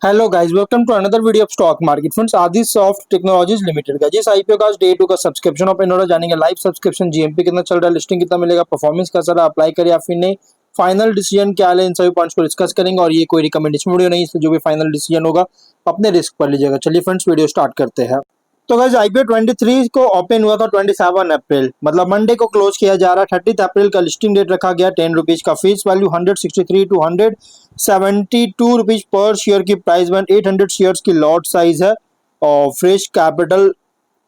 Hello guys, welcome to another video of stock market funds Aadi soft technologies limited का जिस IPO का आज day 2 का सब्सक्रिप्शन ओपन हो रहा है। जानेंगे लाइव सब्सक्रिप्शन जीएमपी कितना चल रहा है, लिस्टिंग कितना मिलेगा, परफॉर्मेंस कैसा रहा, अप्लाई करें या फिर नहीं, फाइनल डिसीजन क्या है, इन सभी पॉइंट्स को डिस्कस करेंगे। और ये कोई रिकमेंडेशन वीडियो नहीं, इससे जो भी फाइनल डिसीजन होगा अपने रिस्क पर लीजिएगा। चलिए फ्रेंड्स, वीडियो स्टार्ट करते हैं। तो गाइस, आईपीओ 23 को ओपन हुआ था 27 अप्रैल, मतलब मंडे को क्लोज किया जा रहा है। 30 अप्रैल का लिस्टिंग डेट रखा गया। 10 रुपीज का फेस वैल्यू, 163 टू 172 रुपीज पर शेयर की प्राइस बैंड, 800 शेयर्स की लॉट साइज है और fresh capital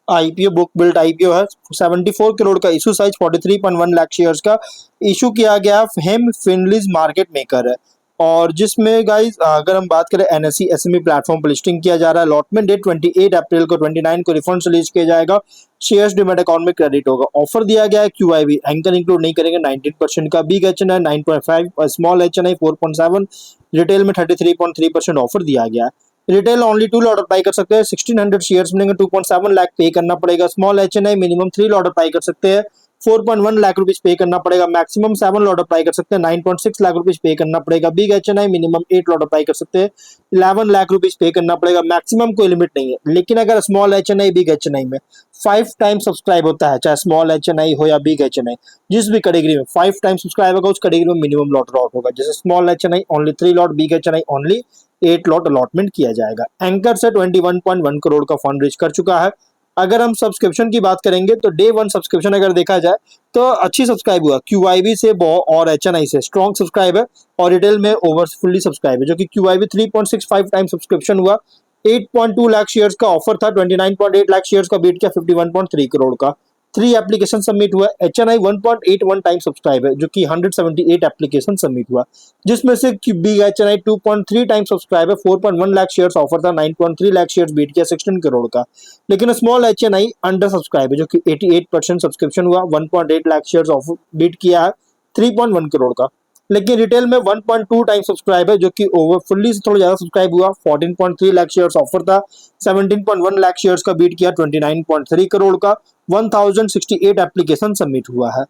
IPO book built IPO है। 74 करोड़ का इशू साइज, 43.1 लाख शेयर्स का इशू किया गया। हेम फिनलीज मार्केट मेकर है और जिसमें गाइस अगर हम बात करें एनएससी एसएमई प्लेटफॉर्म पर लिस्टिंग किया जा रहा है। अलॉटमेंट डेट 28 अप्रैल को, 29 को रिफंड रिलीज किया जाएगा। शेयर्स डीमैट अकाउंट में क्रेडिट होगा। ऑफर दिया गया है क्यूआईबी, एंकर इंक्लूड नहीं करेंगे, 19% का। Big HNI 9.5, small HNI 4.7, retail में 33.3% ऑफर दिया गया है। रिटेल ओनली 2 लॉट अप्लाई कर सकते हैं। 1600 शेयर्स मिलेंगे, 2.7 लाख पे करना पड़ेगा। Small HNI minimum 3 lot apply कर सकते हैं, 4.1 लाख रुपीज पे करना पड़ेगा। मैक्सिमम 7 लॉट अप्लाई कर सकते हैं, 9.6 लाख रुपीज पे करना पड़ेगा। Big HNI minimum 8 lot apply कर सकते हैं, 11 लाख रुपीज पे करना पड़ेगा। मैक्सिमम कोई लिमिट नहीं है, लेकिन अगर स्मॉल एचएनआई बिग एचएनआई में 5 टाइम सब्सक्राइब होता है, चाहे स्मॉल एचएनआई हो या बिग एचएनआई, जिस भी कैटेगरी में 5 टाइम सब्सक्राइब होगा उस कैटेगरी में मिनिमम लॉट लॉट होगा। जैसे small HNI only 3 lot, big HNI only 8 lot allotment किया जाएगा। एंकर से 21.1 करोड़ का फंड रेज कर चुका है। अगर हम सब्सक्रिप्शन की बात करेंगे तो डे 1 सब्सक्रिप्शन अगर देखा जाए तो अच्छी सब्सक्राइब हुआ। क्यूआईबी से और एचएनआई से स्ट्रॉन्ग सब्सक्राइब है और रिटेल में ओवर फुल्ली सब्सक्राइब है। जो कि क्यूआईबी 3.65 टाइम सब्सक्रिप्शन हुआ। 8.2 लाख शेयर्स का ऑफर था, 29.8 लाख शेयर्स का बीट किया, 51.3 करोड़ का। 3 एप्लीकेशन सबमिट हुआ। एचएनआई 1.81 टाइम सब्सक्राइब है, जो कि 178 एप्लीकेशन सबमिट हुआ, जिसमें से बिग एचएनआई 2.3 टाइम सब्सक्राइब है। 4.1 लाख शेयर्स ऑफर था, 9.3 लाख शेयर्स बीट किया, 16 करोड़ का। लेकिन स्मॉल एचएनआई अंडर सब्सक्राइब है, जो कि 88% सब्सक्रिप्शन हुआ, 1.8 लाख शेयर्स ऑफर बीट किया है, 3.1 करोड़ का। लेकिन रिटेल में 1.2 टाइम सब्सक्राइब है, जो कि ओवर फुल्ली से थोड़ा ज्यादा सब्सक्राइब हुआ। 14.3 लाख शेयर्स ऑफर था, 17.1 लाख शेयर्स का बीट किया, 29.3 करोड़ का। 1068 एप्लीकेशन सबमिट हुआ है।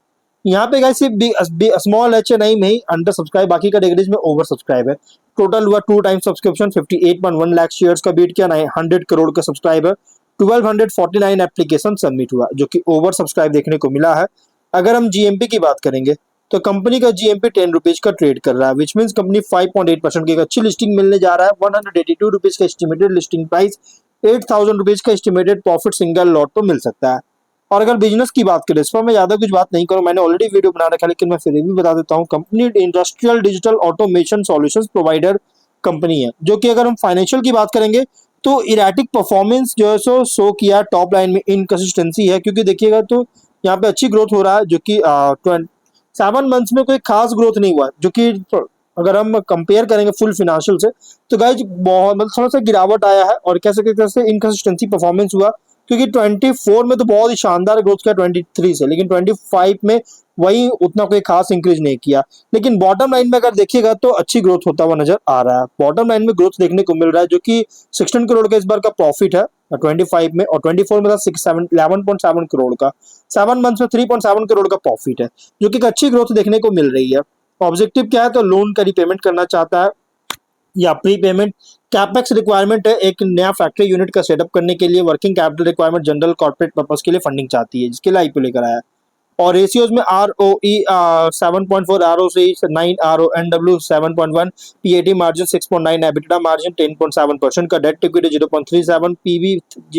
यहाँ पे गाइस सिर्फ स्मॉल एचएनआई में ही अंडर सब्सक्राइब, बाकी कैटेगरीज में ओवर सब्सक्राइब है। टोटल हुआ 2 टाइम सब्सक्रिप्शन, 58.1 लाख शेयर्स का बीट किया, 100 करोड़ का सब्सक्राइब है। 1249 एप्लीकेशन सबमिट हुआ, जो कि ओवर सब्सक्राइब देखने को मिला है। अगर हम जीएमपी की बात करेंगे तो कंपनी का जीएमपी 10 रुपीज का ट्रेड कर रहा है, विच मीन कंपनी 5.8% की एक अच्छी लिस्टिंग मिलने जा रहा है। 182 रुपीज का एस्टिमेटेड लिस्टिंग प्राइस, 8000 रुपीज का एस्टिमेटेड प्रॉफिट सिंगल लॉट पर मिल सकता है। और अगर बिजनेस की बात करें, इस पर मैं ज्यादा कुछ बात नहीं करूं, मैंने ऑलरेडी वीडियो बना रखा है, लेकिन मैं फिर भी बता देता हूं। Company industrial digital automation solutions provider company है, जो कि अगर हम फाइनेंशियल की बात करेंगे तो इरेटिक परफॉर्मेंस जो है सो शो किया। टॉप लाइन में इनकंसिस्टेंसी है, क्योंकि देखिएगा तो यहाँ पे अच्छी ग्रोथ हो रहा है, जो कि 7 मंथ्स में कोई खास ग्रोथ नहीं हुआ, जो कि अगर हम कंपेयर करेंगे फुल फिनेंशियल से तो गाइज बहुत मतलब थोड़ा सा गिरावट आया है और कैसे इनकंसिस्टेंसी परफॉर्मेंस हुआ। क्योंकि 24 में तो बहुत ही शानदार ग्रोथ किया 23 से, लेकिन 25 में वही उतना कोई खास इंक्रीज नहीं किया। लेकिन बॉटम लाइन में अगर देखिएगा तो अच्छी ग्रोथ होता हुआ नजर आ रहा है। बॉटम लाइन में ग्रोथ देखने को मिल रहा है, जो कि 16 करोड़ का इस बार का प्रॉफिट है 25 में, और 24 में था 11.7 करोड़ का। 7 मंथ्स में 3.7 करोड़ का प्रॉफिट है, जो कि एक अच्छी ग्रोथ देखने को मिल रही है। ऑब्जेक्टिव क्या है, तो लोन का रिपेमेंट करना चाहता है या प्री पेमेंट। कैपेक्स रिक्वायरमेंट है, एक नया फैक्ट्री यूनिट का सेटअप करने के लिए। Working capital requirement general corporate purpose के लिए फंडिंग चाहती है, जिसके लिए आईपीओ लेकर आया है। और रेशियोज में R O E 7.4, R O C 9, R O N W 7.1, PAT margin 6.9, EBITDA margin 10.7% का, डेट इक्विटी 0.37, पीवी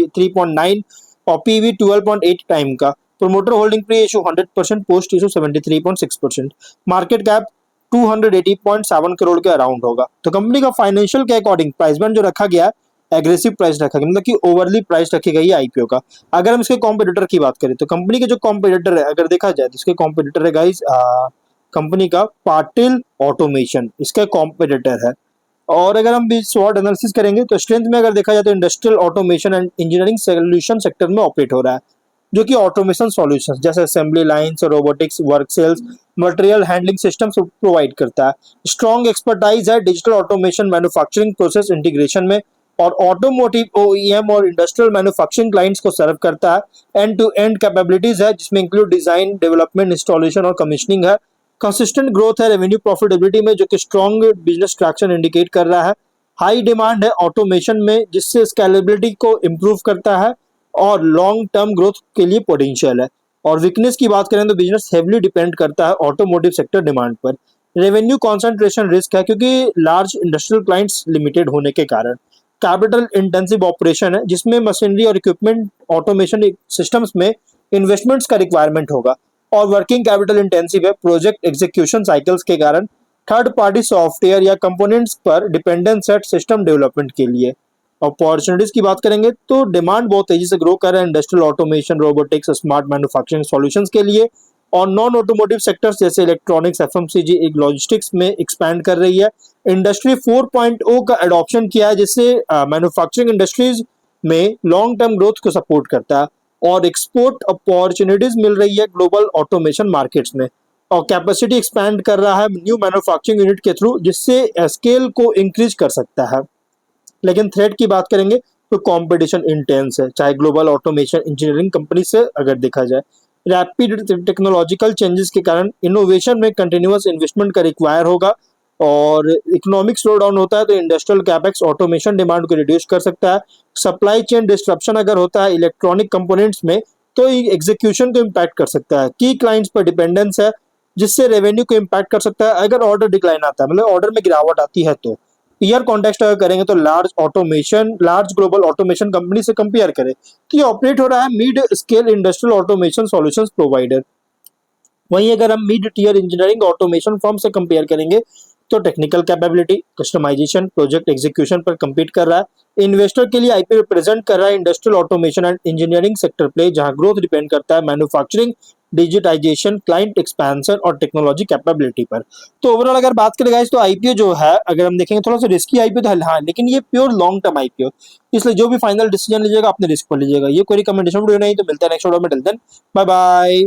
3.9 और पीवी 12.8 टाइम का। Promoter holding pre issue 100%, post issue 73.6%। Market cap 280.7 crore के अराउंड होगा। तो कंपनी का फाइनेंशियल के according price band जो रखा गया, एग्रेसिव प्राइस रखा गया, मतलब कि ओवरली प्राइस रखी गई है आईपीओ का। अगर हम इसके कॉम्पिटिटर की बात करें तो कंपनी के जो कॉम्पिटिटर है, अगर देखा जाए तो इसके कॉम्पिटिटर है गाइस कंपनी का पाटिल ऑटोमेशन, इसका कॉम्पिटिटर है। और अगर हम भी स्वॉट एनालिसिस करेंगे तो स्ट्रेंथ में अगर देखा जाए तो industrial automation and engineering solution sector में ऑपरेट हो रहा है, जो कि ऑटोमेशन सॉल्यूशंस जैसे assembly lines, robotics, work cells, material handling system provide करता है। स्ट्रॉन्ग एक्सपर्टाइज है digital automation manufacturing process integration में, और ऑटोमोटिव ओईएम और इंडस्ट्रियल मैन्युफैक्चरिंग क्लाइंट्स को सर्व करता है। एंड टू एंड कैपेबिलिटीज है, जिसमें इंक्लूड डिजाइन, डेवलपमेंट, इंस्टॉलेशन और कमीशनिंग है। कंसिस्टेंट ग्रोथ है रेवेन्यू प्रॉफिटेबिलिटी में, जो कि स्ट्रॉन्ग बिजनेस ट्रैक्शन इंडिकेट कर रहा है। हाई डिमांड है ऑटोमेशन में, जिससे स्केलेबिलिटी को इम्प्रूव करता है और लॉन्ग टर्म ग्रोथ के लिए पोटेंशियल है। और वीकनेस की बात करें तो बिजनेस हेवली डिपेंड करता है ऑटोमोटिव सेक्टर डिमांड पर। रेवेन्यू कॉन्सेंट्रेशन रिस्क है, क्योंकि लार्ज इंडस्ट्रियल क्लाइंट्स लिमिटेड होने के कारण। कैपिटल इंटेंसिव ऑपरेशन है, जिसमें मशीनरी और इक्विपमेंट ऑटोमेशन सिस्टम्स में इन्वेस्टमेंट्स का रिक्वायरमेंट होगा। और वर्किंग कैपिटल इंटेंसिव है प्रोजेक्ट एग्जीक्यूशन साइकिल्स के कारण। थर्ड पार्टी सॉफ्टवेयर या कंपोनेंट्स पर डिपेंडेंस है सिस्टम डेवलपमेंट के लिए। अपॉर्चुनिटीज की बात करेंगे तो डिमांड बहुत तेजी से ग्रो कर रहा है industrial automation, robotics, smart manufacturing solutions के लिए। और नॉन ऑटोमोटिव सेक्टर्स जैसे इलेक्ट्रॉनिक्स, एफएमसीजी, एक लॉजिस्टिक्स में एक्सपैंड कर रही है। इंडस्ट्री 4.0 का एडॉप्शन किया है, जिससे मैन्युफैक्चरिंग इंडस्ट्रीज में लॉन्ग टर्म ग्रोथ को सपोर्ट करता है। और एक्सपोर्ट अपॉर्चुनिटीज मिल रही है ग्लोबल ऑटोमेशन मार्केट्स में। और कैपेसिटी एक्सपैंड कर रहा है न्यू मैन्युफैक्चरिंग यूनिट के थ्रू, जिससे स्केल को इंक्रीज कर सकता है। लेकिन थ्रेट की बात करेंगे तो कंपटीशन इंटेंस है, चाहे ग्लोबल ऑटोमेशन इंजीनियरिंग कंपनी से अगर देखा जाए। रैपिड टेक्नोलॉजिकल चेंजेस के कारण इनोवेशन में कंटिन्यूअस इन्वेस्टमेंट का रिक्वायर होगा। और इकोनॉमिक स्लो डाउन होता है तो इंडस्ट्रियल कैपेक्स ऑटोमेशन डिमांड को रिड्यूस कर सकता है। सप्लाई चेन डिस्ट्रप्शन अगर होता है इलेक्ट्रॉनिक कंपोनेंट्स में, तो एग्जीक्यूशन को इम्पैक्ट कर सकता है। की क्लाइंट्स पर डिपेंडेंस है, जिससे रेवेन्यू को इम्पैक्ट कर सकता है अगर ऑर्डर डिक्लाइन आता है, मतलब ऑर्डर में गिरावट आती है। तो ईयर कॉन्टेक्स्ट अगर करेंगे तो लार्ज ग्लोबल ऑटोमेशन कंपनी से कंपेयर करें तो ये ऑपरेट हो रहा है mid scale industrial automation solutions provider. वहीं अगर हम mid tier engineering automation firm से कंपेयर करेंगे तो technical capability, customisation, project execution पर compete कर रहा है। इन्वेस्टर के लिए आईपी रिप्रेजेंट कर रहा है industrial automation and engineering sector play, जहां ग्रोथ डिपेंड करता है मैन्युफैक्चरिंग, डिजिटाइजेशन, क्लाइंट एक्सपेंशन और टेक्नोलॉजी कैपेबिलिटी पर। तो ओवरऑल अगर बात करें गाइस तो आईपीओ जो है अगर हम देखेंगे थोड़ा सा रिस्की आईपीओ तो है, हाँ, लेकिन ये प्योर लॉन्ग टर्म आईपीओ, इसलिए जो भी फाइनल डिसीजन लीजिएगा अपने रिस्क पर लीजिएगा। ये कोई रिकमेंडेशन वीडियो नहीं, तो मिलता है नेक्स्ट वीडियो में। Till then bye bye.